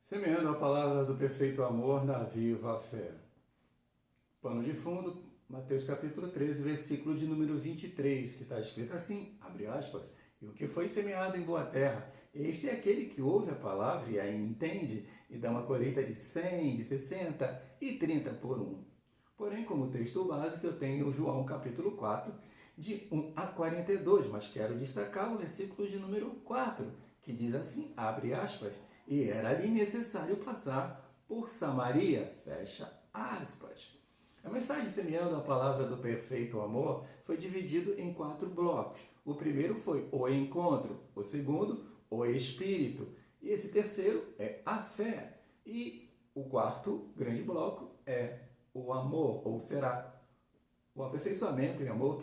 Semeando a palavra do perfeito amor na viva fé. Pano de fundo, Mateus capítulo 13, versículo de número 23, que está escrito assim, abre aspas, e o que foi semeado em boa terra, este é aquele que ouve a palavra e a entende, e dá uma colheita de 100, de 60 e 30 por um. Porém, como texto básico, eu tenho João capítulo 4, de 1 a 42, mas quero destacar o versículo de número 4, que diz assim, abre aspas, e era ali necessário passar por Samaria, fecha aspas. A mensagem semeando a palavra do perfeito amor foi dividido em 4 blocos. O primeiro foi o encontro, o segundo, o espírito, e esse terceiro é a fé. E o quarto grande bloco é o amor, ou será o aperfeiçoamento em amor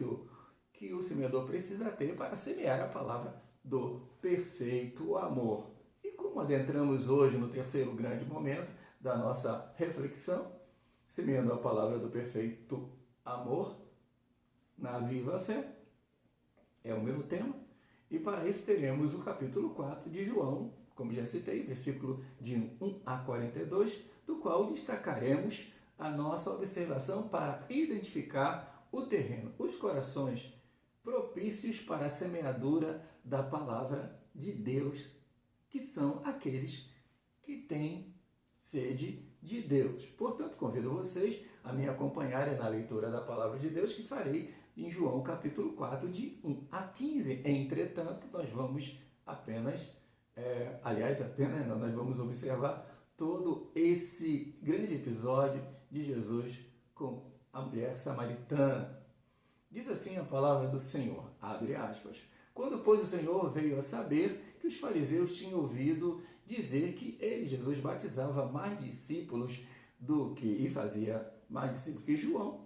que o semeador precisa ter para semear a palavra do perfeito amor. E como adentramos hoje no terceiro grande momento da nossa reflexão, semeando a palavra do perfeito amor na viva fé, é o meu tema, e para isso teremos o capítulo 4 de João, como já citei, versículo de 1 a 42, do qual destacaremos a nossa observação para identificar o terreno, os corações propícios para a semeadura da palavra de Deus, que são aqueles que têm sede de Deus. Portanto, convido vocês a me acompanharem na leitura da palavra de Deus, que farei em João capítulo 4, de 1 a 15. Entretanto, nós vamos nós vamos observar todo esse grande episódio de Jesus com a mulher samaritana. Diz assim a palavra do Senhor, abre aspas, quando, pois, o Senhor veio a saber que os fariseus tinham ouvido dizer que ele, Jesus, batizava mais discípulos e fazia mais discípulos que João,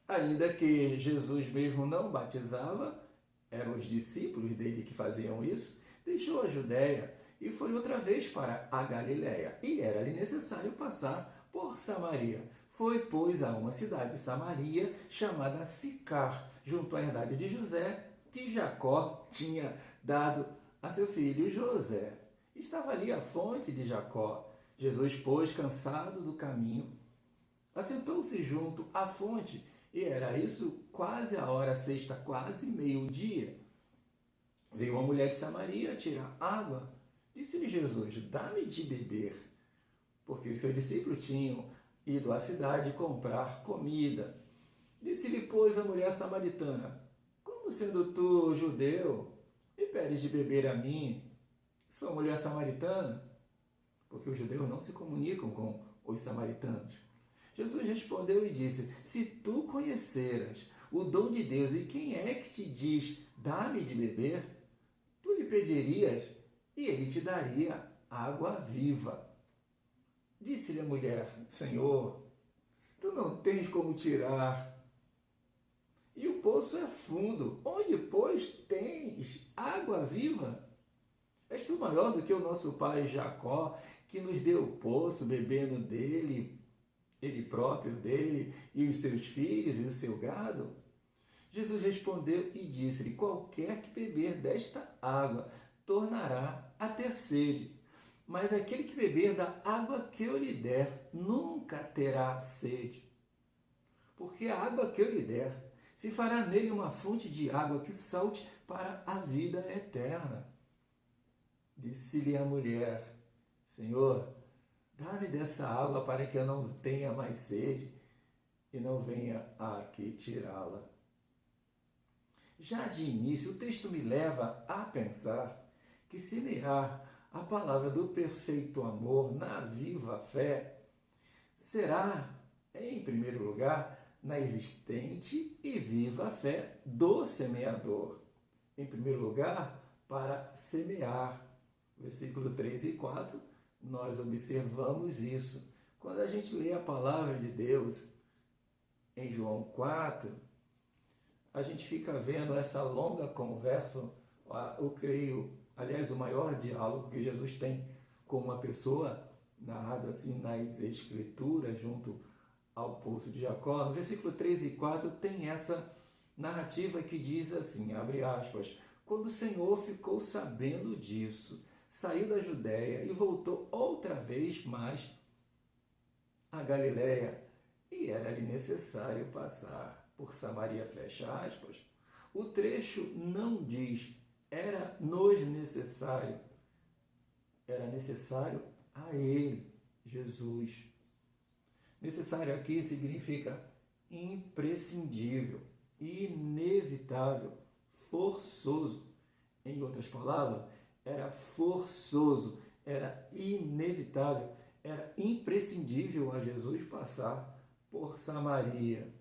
ainda que Jesus mesmo não batizava, eram os discípulos dele que faziam isso, deixou a Judéia e foi outra vez para a Galiléia, e era-lhe necessário passar por Samaria. Foi, pois, a uma cidade de Samaria, chamada Sicar, junto à herdade de José, que Jacó tinha dado a seu filho José. Estava ali a fonte de Jacó. Jesus, pois, cansado do caminho, assentou-se junto à fonte, e era isso quase a hora sexta, quase meio-dia. Veio uma mulher de Samaria tirar água. Disse-lhe Jesus, dá-me de beber, porque os seus discípulos tinham ido à cidade comprar comida. Disse-lhe, pois, a mulher samaritana, como sendo tu judeu, me pedes de beber a mim, sou mulher samaritana? Porque os judeus não se comunicam com os samaritanos. Jesus respondeu e disse, se tu conheceras o dom de Deus e quem é que te diz, dá-me de beber, tu lhe pedirias e ele te daria água viva. Disse-lhe a mulher, Senhor, tu não tens como tirar, e o poço é fundo, onde, pois, tens água viva? És tu maior do que o nosso pai Jacó, que nos deu o poço, bebendo dele, ele próprio dele, e os seus filhos e o seu gado? Jesus respondeu e disse-lhe, qualquer que beber desta água tornará a ter sede, mas aquele que beber da água que eu lhe der nunca terá sede. Porque a água que eu lhe der se fará nele uma fonte de água que salte para a vida eterna. Disse-lhe a mulher, Senhor, dá-me dessa água para que eu não tenha mais sede e não venha aqui tirá-la. Já de início, o texto me leva a pensar que semear a palavra do perfeito amor na viva fé será, em primeiro lugar, na existente e viva fé do semeador. Em primeiro lugar, para semear. Versículo 3 e 4, nós observamos isso. Quando a gente lê a palavra de Deus em João 4, a gente fica vendo essa longa conversa, eu creio, aliás, o maior diálogo que Jesus tem com uma pessoa, narrado assim nas Escrituras, junto ao poço de Jacó. No versículo 3 e 4 tem essa narrativa que diz assim, abre aspas, quando o Senhor ficou sabendo disso, saiu da Judéia e voltou outra vez mais a Galiléia, e era-lhe necessário passar por Samaria, fecha aspas. O trecho não diz, era-nos necessário, era necessário a ele, Jesus. Necessário aqui significa imprescindível, inevitável, forçoso. Em outras palavras, era forçoso, era inevitável, era imprescindível a Jesus passar por Samaria.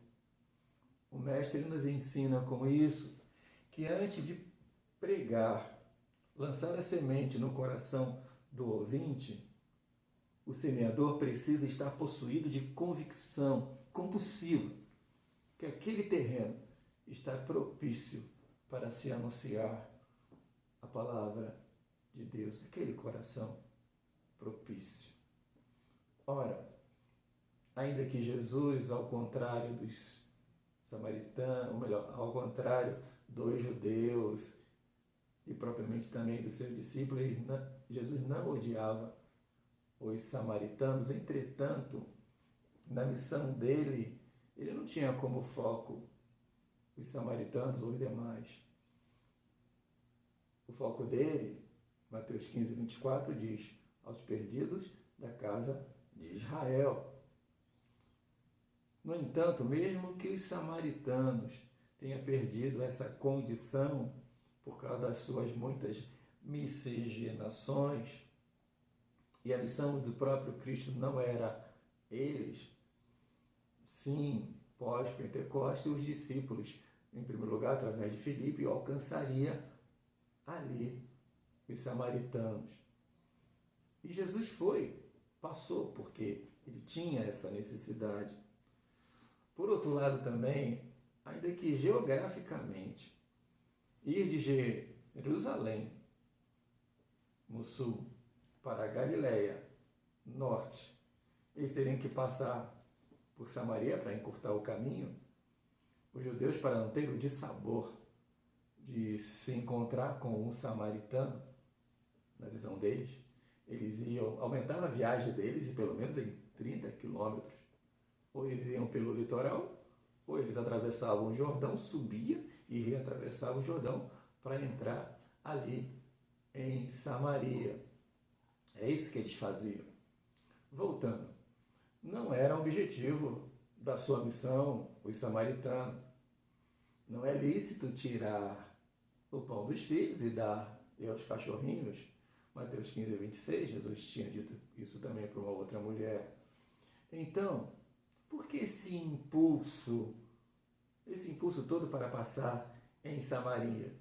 O mestre nos ensina com isso que antes de pregar, lançar a semente no coração do ouvinte, o semeador precisa estar possuído de convicção compulsiva que aquele terreno está propício para se anunciar a palavra de Deus, aquele coração propício. Ora, ainda que Jesus, ao contrário dos samaritanos, ou melhor, ao contrário dos judeus e propriamente também dos seus discípulos, Jesus não odiava os samaritanos, entretanto, na missão dele, ele não tinha como foco os samaritanos ou os demais. O foco dele, Mateus 15, 24, diz, aos perdidos da casa de Israel. No entanto, mesmo que os samaritanos tenham perdido essa condição por causa das suas muitas miscigenações, e a missão do próprio Cristo não era eles, sim, pós-Pentecostes, os discípulos, em primeiro lugar, através de Filipe, alcançaria ali os samaritanos. E Jesus passou, porque ele tinha essa necessidade. Por outro lado também, ainda que geograficamente, ir de Jerusalém, no sul, para a Galiléia, norte, eles teriam que passar por Samaria para encurtar o caminho. Os judeus, para não ter o dissabor de se encontrar com um samaritano, na visão deles, eles iam aumentar a viagem deles e pelo menos em 30 quilômetros. Ou eles iam pelo litoral, ou eles atravessavam o Jordão, subia e reatravessavam o Jordão para entrar ali em Samaria. É isso que eles faziam. Voltando, não era o objetivo da sua missão os samaritanos. Não é lícito tirar o pão dos filhos e dar aos cachorrinhos. Mateus 15, 26, Jesus tinha dito isso também para uma outra mulher. Então, por que esse impulso todo para passar em Samaria?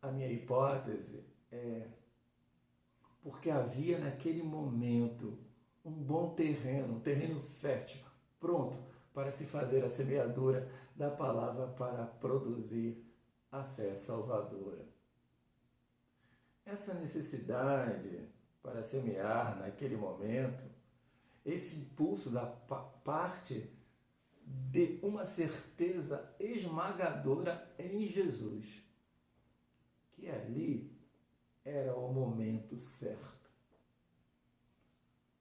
A minha hipótese é porque havia naquele momento um bom terreno, um terreno fértil, pronto para se fazer a semeadura da palavra para produzir a fé salvadora. Essa necessidade para semear naquele momento, esse impulso da parte de uma certeza esmagadora em Jesus, que ali era o momento certo.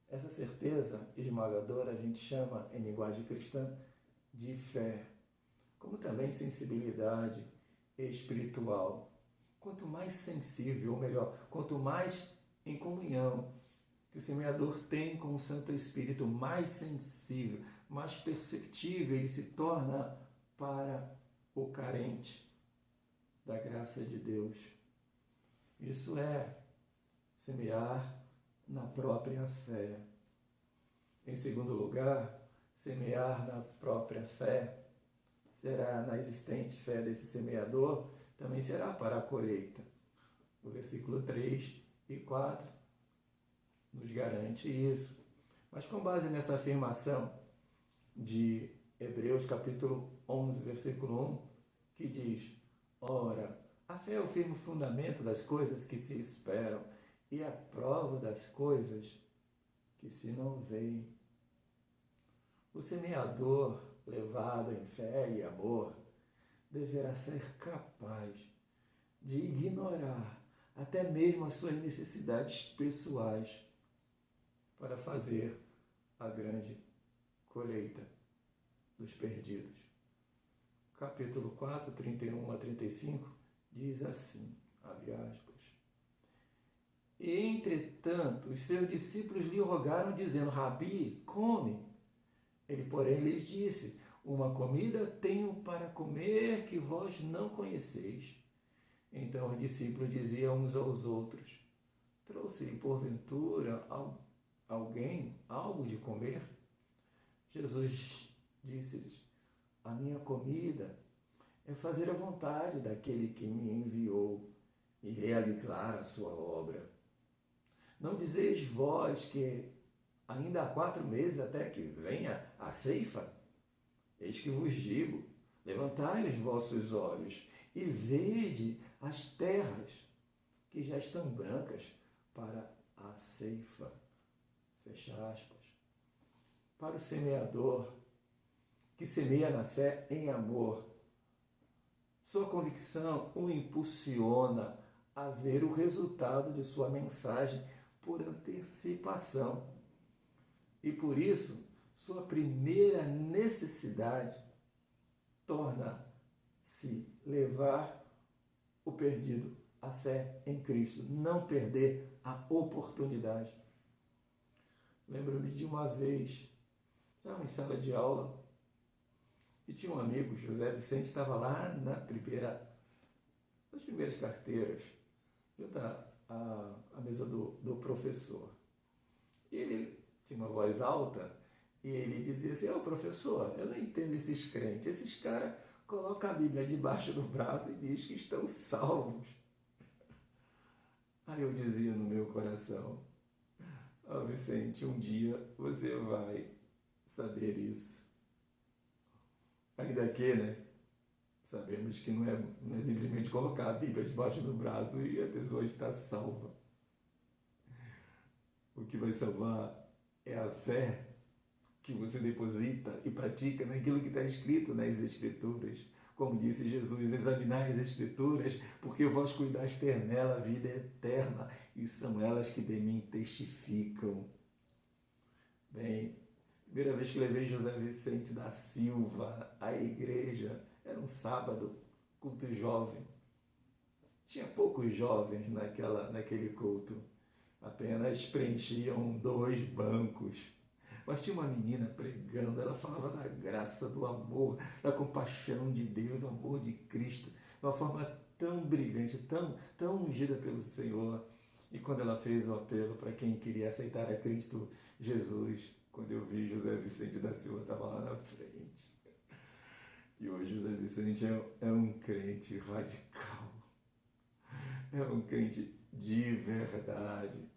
Essa certeza esmagadora a gente chama, em linguagem cristã, de fé, como também sensibilidade espiritual. Quanto mais sensível, ou melhor, quanto mais em comunhão que o semeador tem com o Santo Espírito, mais sensível, mais perceptível ele se torna para o carente da graça de Deus. Isso é semear na própria fé. Em segundo lugar, semear na própria fé será na existente fé desse semeador, também será para a colheita. O versículo 3 e 4 nos garante isso. Mas com base nessa afirmação de Hebreus capítulo 11, versículo 1, que diz: ora, a fé é o firme fundamento das coisas que se esperam e a prova das coisas que se não veem. O semeador, levado em fé e amor, deverá ser capaz de ignorar até mesmo as suas necessidades pessoais, para fazer a grande colheita dos perdidos. Capítulo 4, 31 a 35, diz assim, abre aspas, e entretanto os seus discípulos lhe rogaram, dizendo, Rabi, come. Ele, porém, lhes disse, uma comida tenho para comer que vós não conheceis. Então os discípulos diziam uns aos outros, trouxe-lhe porventura alguém algo de comer? Jesus disse-lhes, a minha comida é fazer a vontade daquele que me enviou e realizar a sua obra. Não dizeis vós que ainda há 4 meses até que venha a ceifa? Eis que vos digo, levantai os vossos olhos e vede as terras que já estão brancas para a ceifa. Fecha aspas. Para o semeador que semeia na fé em amor, sua convicção o impulsiona a ver o resultado de sua mensagem por antecipação. E por isso, sua primeira necessidade torna-se levar o perdido à fé em Cristo, não perder a oportunidade. Lembro-me de uma vez, estava em sala de aula, e tinha um amigo, José Vicente, estava lá nas primeiras carteiras, junto à mesa do professor. E ele tinha uma voz alta, e ele dizia assim, professor, eu não entendo esses crentes, esses caras colocam a Bíblia debaixo do braço e diz que estão salvos. Aí eu dizia no meu coração, Vicente, um dia você vai saber isso. Ainda que, sabemos que não é simplesmente colocar a Bíblia debaixo do braço e a pessoa está salva. O que vai salvar é a fé que você deposita e pratica naquilo que está escrito nas Escrituras. Como disse Jesus, examinai as Escrituras, porque vós cuidais ter nela a vida eterna, e são elas que de mim testificam. Bem, primeira vez que levei José Vicente da Silva à igreja, era um sábado, culto jovem. Tinha poucos jovens naquele culto, apenas preenchiam 2 bancos. Mas tinha uma menina pregando, ela falava da graça, do amor, da compaixão de Deus, do amor de Cristo, de uma forma tão brilhante, tão ungida pelo Senhor. E quando ela fez o apelo para quem queria aceitar a Cristo Jesus, quando eu vi José Vicente da Silva, estava lá na frente. E hoje José Vicente é um crente radical, é um crente de verdade.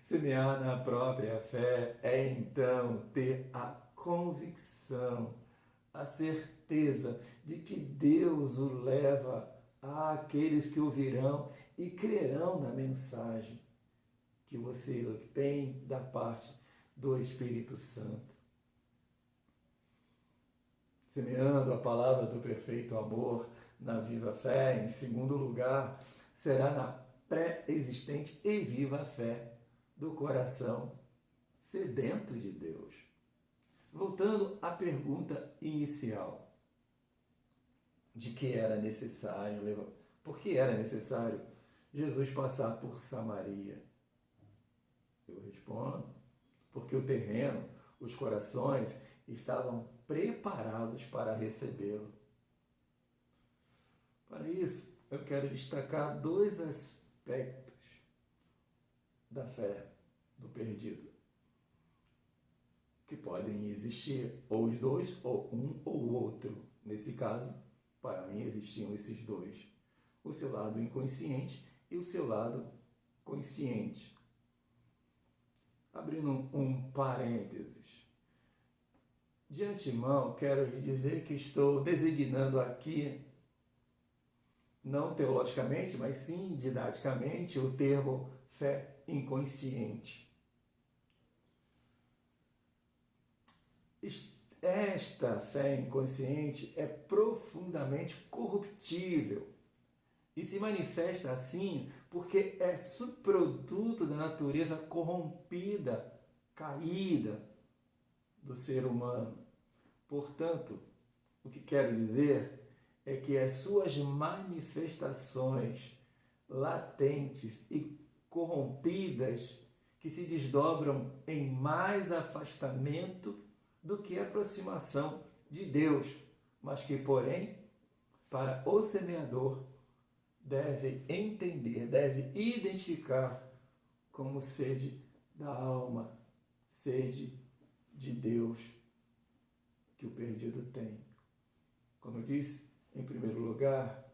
Semear na própria fé é então ter a convicção, a certeza de que Deus o leva àqueles que ouvirão e crerão na mensagem que você tem da parte do Espírito Santo. Semeando a palavra do perfeito amor na viva fé, em segundo lugar, será na pré-existente e viva fé do coração sedento de Deus. Voltando à pergunta inicial, de que era necessário, por que era necessário Jesus passar por Samaria? Eu respondo, porque o terreno, os corações estavam preparados para recebê-lo. Para isso, eu quero destacar 2 aspectos da fé do perdido, que podem existir ou os 2, ou um ou outro. Nesse caso, para mim, existiam esses 2. O seu lado inconsciente e o seu lado consciente. Abrindo um parênteses. De antemão, quero lhe dizer que estou designando aqui, não teologicamente, mas sim didaticamente, o termo fé inconsciente. Esta fé inconsciente é profundamente corruptível E se manifesta assim porque é subproduto da natureza corrompida, caída do ser humano. Portanto, o que quero dizer é que as suas manifestações latentes e corrompidas, que se desdobram em mais afastamento do que aproximação de Deus, mas que, porém, para o semeador, deve entender, deve identificar como sede da alma, sede de Deus que o perdido tem. Como eu disse, em primeiro lugar,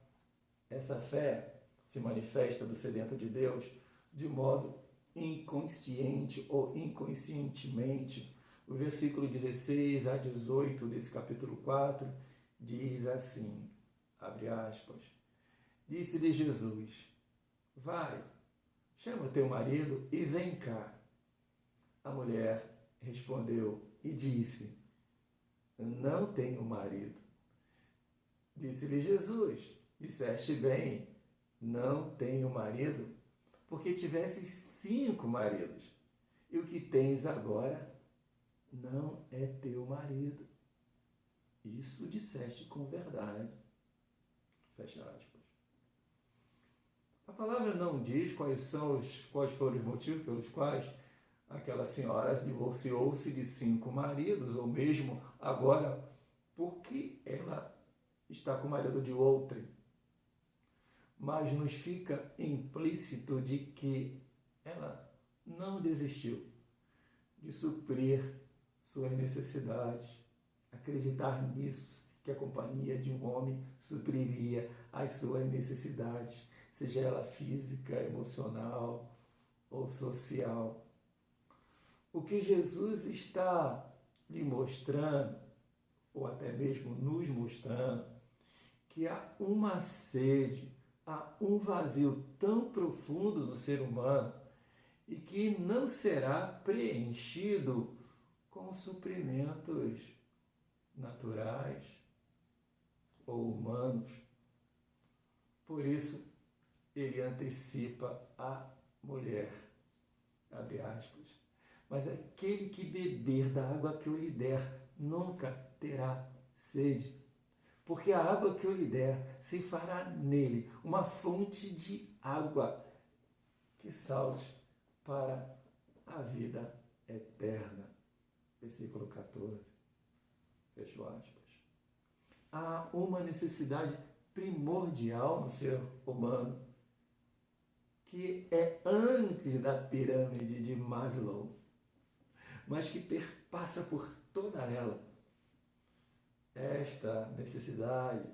essa fé se manifesta do sedento de Deus de modo inconsciente ou inconscientemente. O versículo 16 a 18 desse capítulo 4 diz assim, abre aspas, disse-lhe Jesus, vai, chama o teu marido e vem cá. A mulher respondeu e disse, não tenho marido. Disse-lhe Jesus, disseste bem, não tenho marido, porque tivesses 5 maridos, e o que tens agora não é teu marido. Isso disseste com verdade. Fecha aspas. A palavra não diz quais foram os motivos pelos quais aquela senhora divorciou-se de 5 maridos, ou mesmo agora, porque ela está com o marido de outrem. Mas nos fica implícito de que ela não desistiu de suprir suas necessidades, acreditar nisso, que a companhia de um homem supriria as suas necessidades, seja ela física, emocional ou social. O que Jesus está lhe mostrando, ou até mesmo nos mostrando, que há uma sede, há um vazio tão profundo no ser humano e que não será preenchido com suprimentos naturais ou humanos. Por isso, ele antecipa a mulher, abre aspas, mas aquele que beber da água que eu lhe der nunca terá sede, porque a água que eu lhe der se fará nele uma fonte de água que salte para a vida eterna. Versículo 14, fecho aspas. Há uma necessidade primordial no ser humano, que é antes da pirâmide de Maslow, mas que perpassa por toda ela. Esta necessidade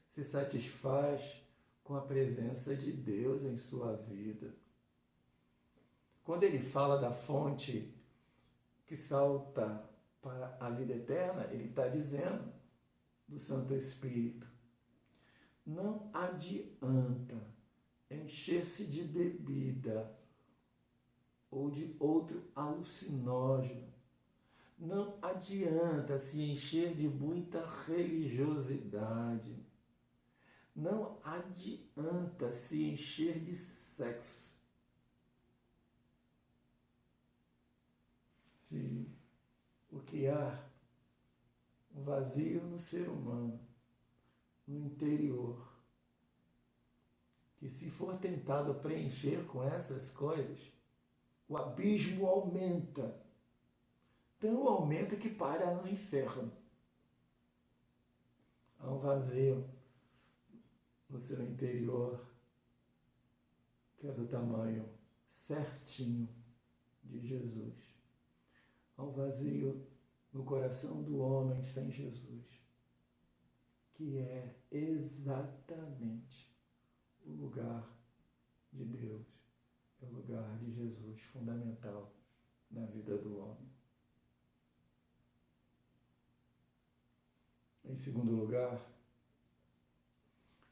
se satisfaz com a presença de Deus em sua vida. Quando ele fala da fonte que salta para a vida eterna, ele está dizendo do Santo Espírito. Não adianta encher-se de bebida ou de outro alucinógeno. Não adianta se encher de muita religiosidade. Não adianta se encher de sexo. Se o que há um vazio no ser humano, no interior, que se for tentado preencher com essas coisas, o abismo aumenta. Tão aumenta que para no inferno. Há um vazio no seu interior que é do tamanho certinho de Jesus. Há um vazio no coração do homem sem Jesus, que é exatamente o lugar de Deus, é o lugar de Jesus, fundamental na vida do homem. Em segundo lugar,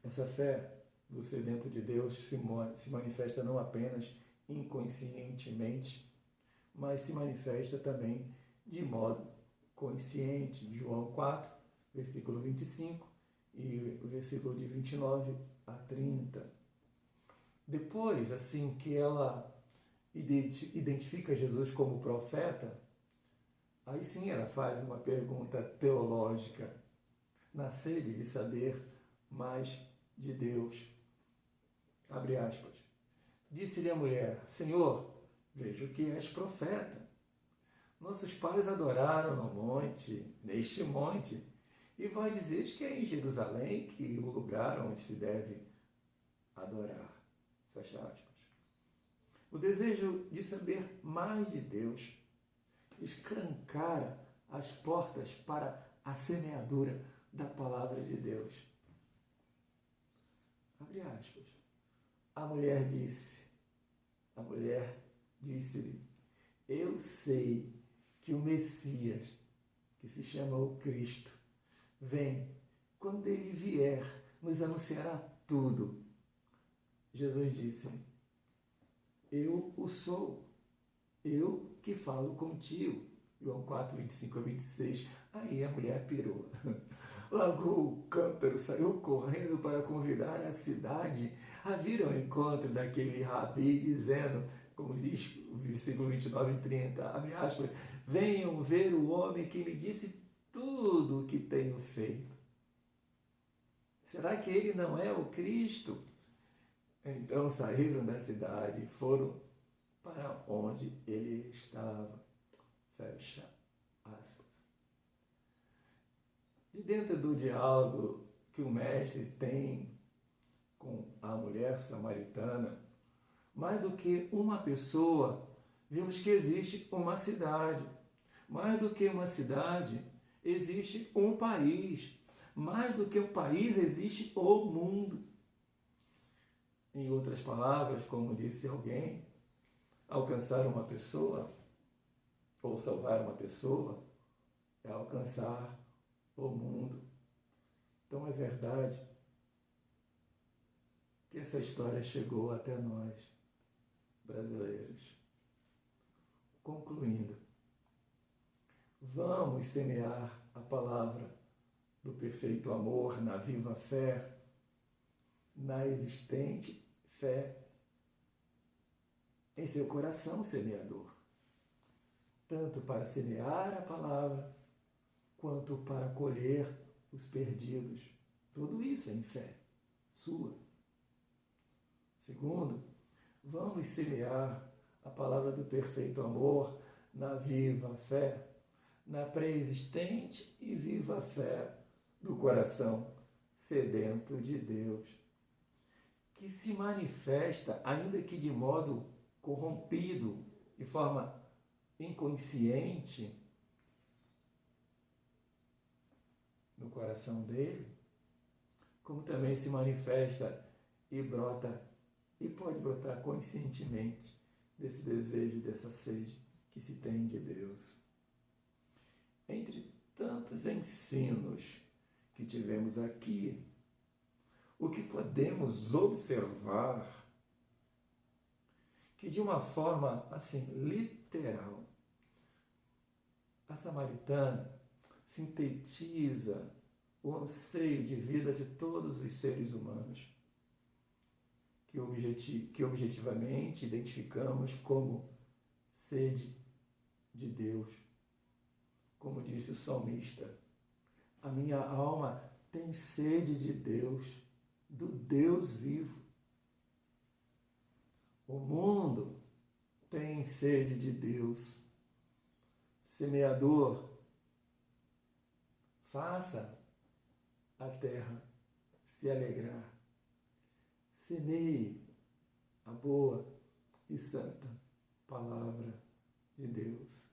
essa fé do sedento de Deus se manifesta não apenas inconscientemente, mas se manifesta também de modo consciente. João 4, versículo 25 e o versículo de 29 a 30. Depois, assim que ela identifica Jesus como profeta, aí sim ela faz uma pergunta teológica, na sede de saber mais de Deus. Abre aspas. Disse-lhe a mulher: Senhor, vejo que és profeta. Nossos pais adoraram no monte, neste monte, e vós dizeis que é em Jerusalém que o lugar onde se deve adorar. Fecha aspas. O desejo de saber mais de Deus escancara as portas para a semeadura da palavra de Deus. Abre aspas. A mulher disse-lhe, eu sei que o Messias, que se chama o Cristo, vem. Quando ele vier, nos anunciará tudo. Jesus disse, eu o sou, eu que falo contigo. João 4, 25 a 26. Aí a mulher pirou. Largou o cântaro, saiu correndo para convidar a cidade a vir ao encontro daquele rabi, dizendo, como diz o versículo 29 e 30, abre aspas, venham ver o homem que me disse tudo o que tenho feito. Será que ele não é o Cristo? Então saíram da cidade e foram para onde ele estava. Fecha aspas. De dentro do diálogo que o mestre tem com a mulher samaritana, mais do que uma pessoa, vimos que existe uma cidade. Mais do que uma cidade, existe um país. Mais do que um país, existe o mundo. Em outras palavras, como disse alguém, alcançar uma pessoa ou salvar uma pessoa é alcançar o mundo. Então é verdade que essa história chegou até nós, brasileiros. Concluindo, vamos semear a palavra do perfeito amor na viva fé, na existente fé, em seu coração semeador, tanto para semear a palavra, quanto para colher os perdidos. Tudo isso em fé sua. Segundo, vamos semear a palavra do perfeito amor na viva fé, na pré-existente e viva fé do coração sedento de Deus, que se manifesta, ainda que de modo corrompido, de forma inconsciente, no coração dele, como também se manifesta e brota, e pode brotar conscientemente desse desejo, dessa sede que se tem de Deus. Entre tantos ensinos que tivemos aqui, o que podemos observar que de uma forma assim literal, a samaritana sintetiza o anseio de vida de todos os seres humanos, que objetivamente identificamos como sede de Deus. Como disse o salmista, a minha alma tem sede de Deus, do Deus vivo. O mundo tem sede de Deus. Semeador, faça a terra se alegrar. Semeie a boa e santa palavra de Deus.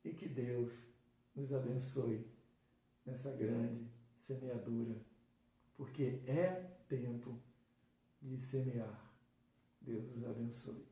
E que Deus nos abençoe nessa grande semeadura, porque é tempo de semear. Deus os abençoe.